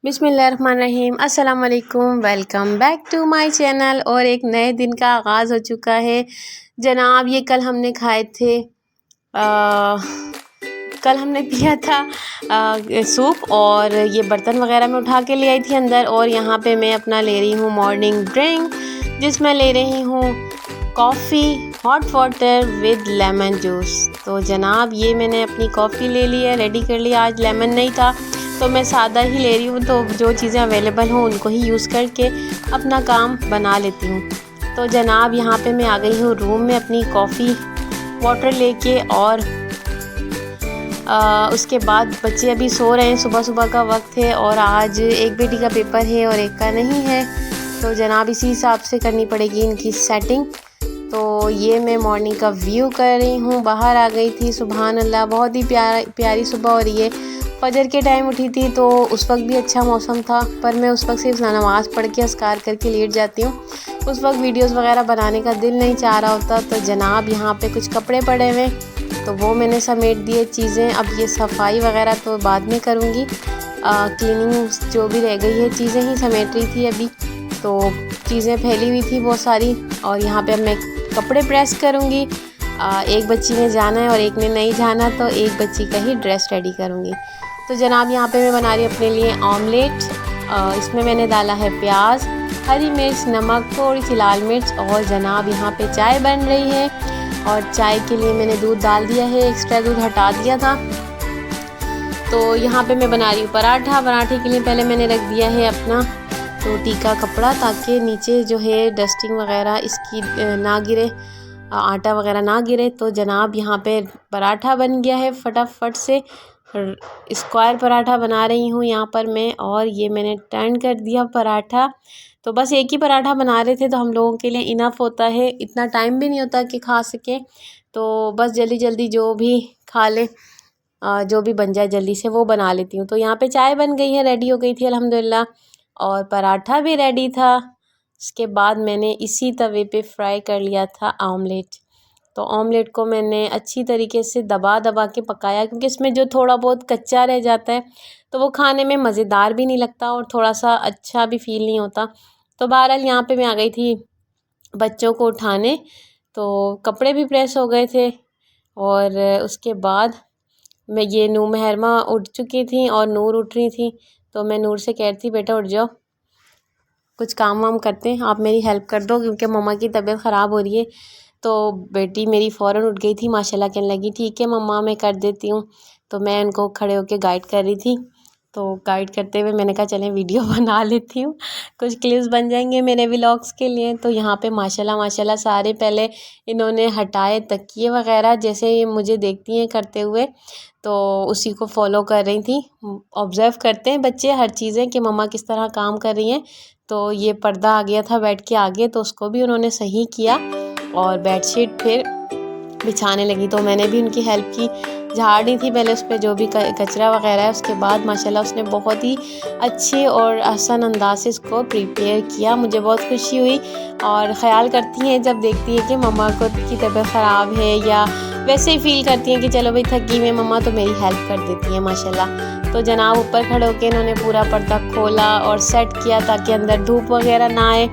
बिस्मिल्लाहिर्रहमानिर्रहीम, अस्सलाम वालेकुम। Welcome back to my channel. और एक नए दिन का आगाज़ हो चुका है जनाब। ये कल हमने खाए थे कल हमने पिया था सूप, और ये बर्तन वगैरह मैं उठा के ले आई थी अंदर। और यहाँ पे मैं अपना ले रही हूँ मॉर्निंग ड्रिंक, जिसमें ले रही हूँ coffee hot water with lemon juice. तो जनाब ये मैंने अपनी कॉफ़ी ले ली है, रेडी कर लिया। आज लेमन नहीं था तो मैं सादा ही ले रही हूँ, तो जो चीज़ें अवेलेबल हों उनको ही यूज़ करके अपना काम बना लेती हूँ। तो जनाब यहाँ पे मैं आ गई हूँ रूम में अपनी कॉफ़ी वाटर लेके। और उसके बाद बच्चे अभी सो रहे हैं, सुबह सुबह का वक्त है, और आज एक बेटी का पेपर है और एक का नहीं है। तो जनाब इसी हिसाब से करनी पड़ेगी इनकी सेटिंग। तो ये मैं मॉर्निंग का व्यू कर रही हूँ। बाहर आ गई थी, सुबहान अल्लाह, बहुत ही प्यारी सुबह हो रही है। फजर के टाइम उठी थी तो उस वक्त भी अच्छा मौसम था, पर मैं उस वक्त सिर्फ नमाज़ पढ़ के अस्कार करके लेट जाती हूँ। उस वक्त वीडियोस वगैरह बनाने का दिल नहीं चाह रहा होता। तो जनाब यहाँ पे कुछ कपड़े पड़े हुए तो वो मैंने समेट दिए चीज़ें। अब ये सफाई वगैरह तो बाद में करूँगी, क्लीनिंग जो भी रह गई है चीज़ें ही समेट रही थी अभी। तो चीज़ें फैली हुई थी बहुत सारी, और यहाँ पे अब मैं कपड़े प्रेस करूँगी। एक बच्ची ने जाना है और एक ने नहीं जाना, तो एक बच्ची का ही ड्रेस रेडी करूँगी। तो जनाब यहाँ पे मैं बना रही हूँ अपने लिए ऑमलेट। इसमें मैंने डाला है प्याज, हरी मिर्च, नमक, थोड़ी सी लाल मिर्च। और जनाब यहाँ पे चाय बन रही है, और चाय के लिए मैंने दूध डाल दिया है, एक्स्ट्रा दूध हटा दिया था। तो यहाँ पे मैं बना रही हूँ पराठा। पराठे के लिए पहले मैंने रख दिया है अपना रोटी का कपड़ा, ताकि नीचे जो है डस्टिंग वगैरह इसकी ना गिरे, आटा वगैरह ना गिरे। तो जनाब यहाँ पे पराठा बन गया है फटाफट से। स्क्वायर पराठा बना रही हूँ यहाँ पर मैं, और ये मैंने टर्न कर दिया पराठा। तो बस एक ही पराठा बना रहे थे, तो हम लोगों के लिए इनफ होता है, इतना टाइम भी नहीं होता कि खा सके। तो बस जल्दी जल्दी जो भी खा ले, जो भी बन जाए जल्दी से वो बना लेती हूँ। तो यहाँ पे चाय बन गई है, रेडी हो गई थी अल्हम्दुलिल्लाह, और पराठा भी रेडी था। उसके बाद मैंने इसी तवे पे फ्राई कर लिया था ऑमलेट। तो ऑमलेट को मैंने अच्छी तरीके से दबा दबा के पकाया, क्योंकि इसमें जो थोड़ा बहुत कच्चा रह जाता है तो वो खाने में मज़ेदार भी नहीं लगता और थोड़ा सा अच्छा भी फील नहीं होता। तो बहरहाल यहाँ पे मैं आ गई थी बच्चों को उठाने, तो कपड़े भी प्रेस हो गए थे। और उसके बाद मैं ये महरमा उठ चुकी थी और नूर उठ रही थी। तो मैं नूर से कह रही थी, बेटा उठ जाओ, कुछ काम वाम करते हैं, आप मेरी हेल्प कर दो, क्योंकि मम्मा की तबीयत ख़राब हो रही है। तो बेटी मेरी फ़ौरन उठ गई थी, माशाल्लाह, कहने लगी ठीक है मम्मा मैं कर देती हूँ। तो मैं उनको खड़े होके गाइड कर रही थी। तो गाइड करते हुए मैंने कहा चलें वीडियो बना लेती हूँ, कुछ क्लिप्स बन जाएंगे मेरे व्लॉग्स के लिए। तो यहाँ पे माशाल्लाह माशाल्लाह सारे पहले इन्होंने हटाए तकिए वगैरह, जैसे ये मुझे देखती हैं करते हुए, तो उसी को फॉलो कर रही थी। ऑब्ज़र्व करते हैं बच्चे हर चीज़ें कि मम्मा किस तरह काम कर रही हैं। तो ये पर्दा आ गया था बेड के आगे, तो उसको भी उन्होंने सही किया और बेडशीट फिर बिछाने लगी। तो मैंने भी उनकी हेल्प की, झाड़ दी थी पहले उस पर जो भी कचरा वगैरह है। उसके बाद माशाल्लाह उसने बहुत ही अच्छे और आसान अंदाज से इसको प्रिपेयर किया। मुझे बहुत खुशी हुई, और ख़्याल करती हैं जब देखती हैं कि मम्मा को की तबीयत ख़राब है, या वैसे ही फ़ील करती हैं कि चलो भाई थकी हुई मम्मा, तो मेरी हेल्प कर देती हैं माशाल्लाह। तो जनाब ऊपर खड़े होकर इन्होंने पूरा पर्दा खोला और सेट किया ताकि अंदर धूप वगैरह ना आए।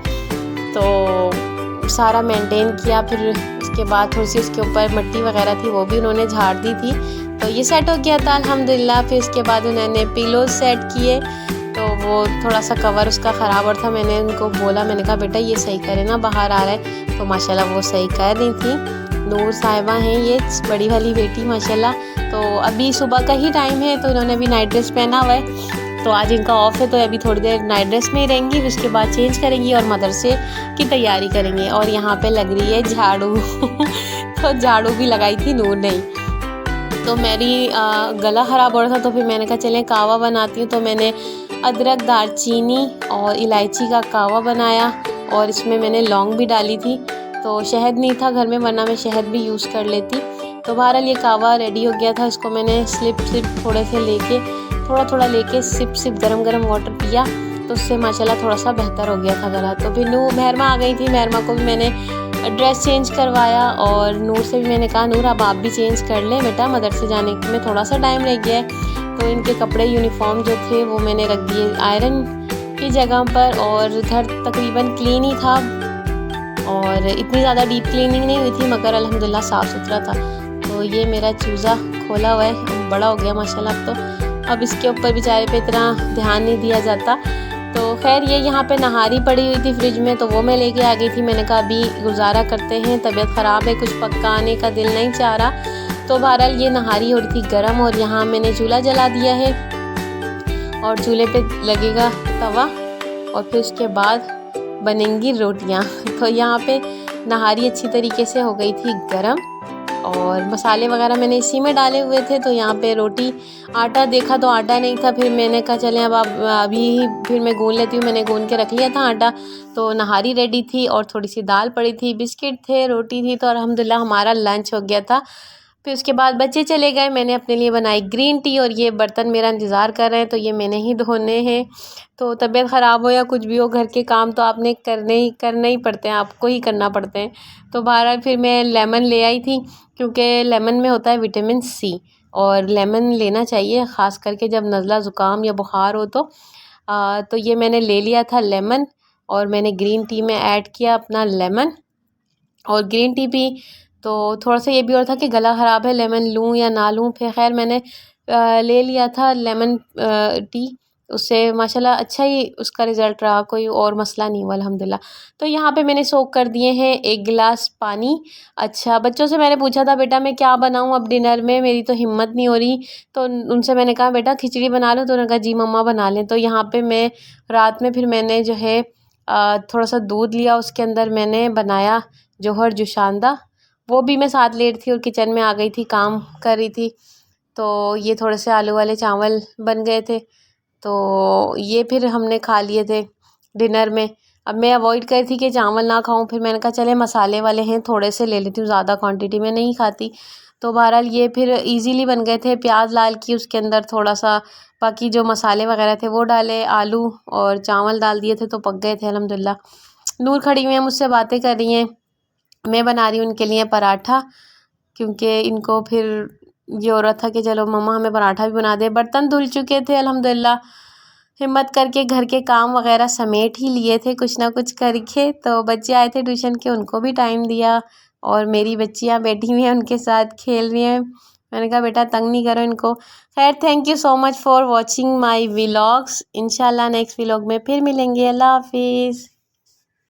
तो सारा मेंटेन किया। फिर उसके बाद थोड़ी सी उसके ऊपर मिट्टी वगैरह थी, वो भी उन्होंने झाड़ दी थी। तो ये सेट हो गया था अल्हम्दुलिल्लाह। फिर उसके बाद उन्होंने पिलोज सेट किए, तो वो थोड़ा सा कवर उसका ख़राब और था। मैंने उनको बोला, मैंने कहा बेटा ये सही करे ना, बाहर आ रहा है। तो माशाल्लाह वो सही कर रही थी। नूर साहिबा हैं ये बड़ी वाली बेटी माशाल्लाह। तो अभी सुबह का ही टाइम है, तो इन्होंने भी नाइट ड्रेस पहना हुआ है। तो आज इनका ऑफ है, तो अभी थोड़ी देर नाइट ड्रेस में ही रहेंगी, फिर उसके बाद चेंज करेंगी और मदरसे की तैयारी करेंगे। और यहाँ पे लग रही है झाड़ू तो झाड़ू भी लगाई थी नूर ने। तो मेरी गला ख़राब हो रहा था, तो फिर मैंने कहा चलें कावा बनाती हूँ। तो मैंने अदरक, दालचीनी और इलायची का कावा बनाया, और इसमें मैंने लौंग भी डाली थी। तो शहद नहीं था घर में, वरना मैं शहद भी यूज़ कर लेती। तो बहरहाल ये कावा रेडी हो गया था। इसको मैंने स्लिप थोड़े से लेके, थोड़ा लेके सिप गरम गरम वाटर पिया, तो उससे माशाल्लाह थोड़ा सा बेहतर हो गया था गला। तो फिर महरमा आ गई थी, महरमा को भी मैंने ड्रेस चेंज करवाया, और नूर से भी मैंने कहा नूर अब आप भी चेंज कर लें बेटा, मदरसे जाने में थोड़ा सा टाइम रह गया है। तो इनके कपड़े यूनिफॉर्म जो थे वो मैंने रख दिए आयरन की जगह पर, और घर तकरीबन क्लीन ही था और इतनी ज़्यादा डीप क्लीनिंग नहीं हुई थी, मगर अल्हम्दुलिल्लाह साफ़ सुथरा था। तो ये मेरा चूज़ा खोला हुआ है, बड़ा हो गया माशाल्लाह। अब इसके ऊपर बेचारे पे इतना ध्यान नहीं दिया जाता। तो खैर ये यहाँ पे नहारी पड़ी हुई थी फ्रिज में, तो वो मैं लेके आ गई थी। मैंने कहा अभी गुजारा करते हैं, तबीयत ख़राब है, कुछ पकाने का दिल नहीं चाह रहा। तो बहरहाल ये नहारी हो रही थी गर्म, और यहाँ मैंने चूल्हा जला दिया है और चूल्हे पे लगेगा तवा, और फिर उसके बाद बनेंगी रोटियाँ। तो यहाँ पे नहारी अच्छी तरीके से हो गई थी गरम, और मसाले वगैरह मैंने इसी में डाले हुए थे। तो यहाँ पे रोटी, आटा देखा तो आटा नहीं था, फिर मैंने कहा चलें अब अभी फिर मैं गूंद लेती हूँ। मैंने गूंद के रख लिया था आटा। तो नहारी रेडी थी और थोड़ी सी दाल पड़ी थी, बिस्किट थे, रोटी थी। तो अल्हम्दुलिल्लाह हमारा लंच हो गया था। फिर उसके बाद बच्चे चले गए, मैंने अपने लिए बनाई ग्रीन टी, और ये बर्तन मेरा इंतज़ार कर रहे हैं, तो ये मैंने ही धोने हैं। तो तबीयत ख़राब हो या कुछ भी हो, घर के काम तो आपने करने ही पड़ते हैं, आपको ही करना पड़ते हैं। तो बहरहाल फिर मैं लेमन ले आई थी, क्योंकि लेमन में होता है विटामिन सी, और लेमन लेना चाहिए ख़ास करके जब नज़ला ज़ुकाम या बुखार हो। तो ये मैंने ले लिया था लेमन, और मैंने ग्रीन टी में ऐड किया अपना लेमन और ग्रीन टी पी। तो थोड़ा सा ये भी और था कि गला ख़राब है, लेमन लूँ या ना लूँ। फिर खैर मैंने ले लिया था लेमन टी, उससे माशाल्लाह अच्छा ही उसका रिज़ल्ट रहा, कोई और मसला नहीं हुआ अल्हम्दुलिल्लाह। तो यहाँ पे मैंने सोक कर दिए हैं 1 गिलास पानी। अच्छा, बच्चों से मैंने पूछा था बेटा मैं क्या बनाऊँ अब डिनर में, मेरी तो हिम्मत नहीं हो रही। तो उनसे मैंने कहा बेटा खिचड़ी बना लो, तो उन्होंने कहा जी मम्मा बना लें। तो यहाँ पे मैं रात में फिर मैंने जो है थोड़ा सा दूध लिया, उसके अंदर मैंने बनाया जोहर जुशांदा। वो भी मैं साथ लेट थी और किचन में आ गई थी, काम कर रही थी। तो ये थोड़े से आलू वाले चावल बन गए थे, तो ये फिर हमने खा लिए थे डिनर में। अब मैं अवॉइड कर रही थी कि चावल ना खाऊं, फिर मैंने कहा चले मसाले वाले हैं थोड़े से ले लेती हूँ, ज़्यादा क्वांटिटी में नहीं खाती। तो बहरहाल ये फिर इजीली बन गए थे। प्याज लाल की, उसके अंदर थोड़ा सा बाकी जो मसाले वगैरह थे वो डाले, आलू और चावल डाल दिए थे, तो पक गए थे अल्हम्दुलिल्लाह। नूर खड़ी हुई है, मुझसे बातें कर रही हैं। मैं बना रही हूँ उनके लिए पराठा, क्योंकि इनको फिर ये हो रहा था कि चलो मम्मा हमें पराठा भी बना दे। बर्तन धुल चुके थे अल्हम्दुलिल्लाह, हिम्मत करके घर के काम वगैरह समेट ही लिए थे कुछ ना कुछ करके। तो बच्चे आए थे ट्यूशन के, उनको भी टाइम दिया, और मेरी बच्चियाँ बैठी हुई हैं उनके साथ खेल रही हैं। मैंने कहा बेटा तंग नहीं करो इनको। खैर thank you so much for watching my vlogs. इंशाल्लाह नेक्स्ट व्लॉग में फिर मिलेंगे। अल्लाह हाफिज़।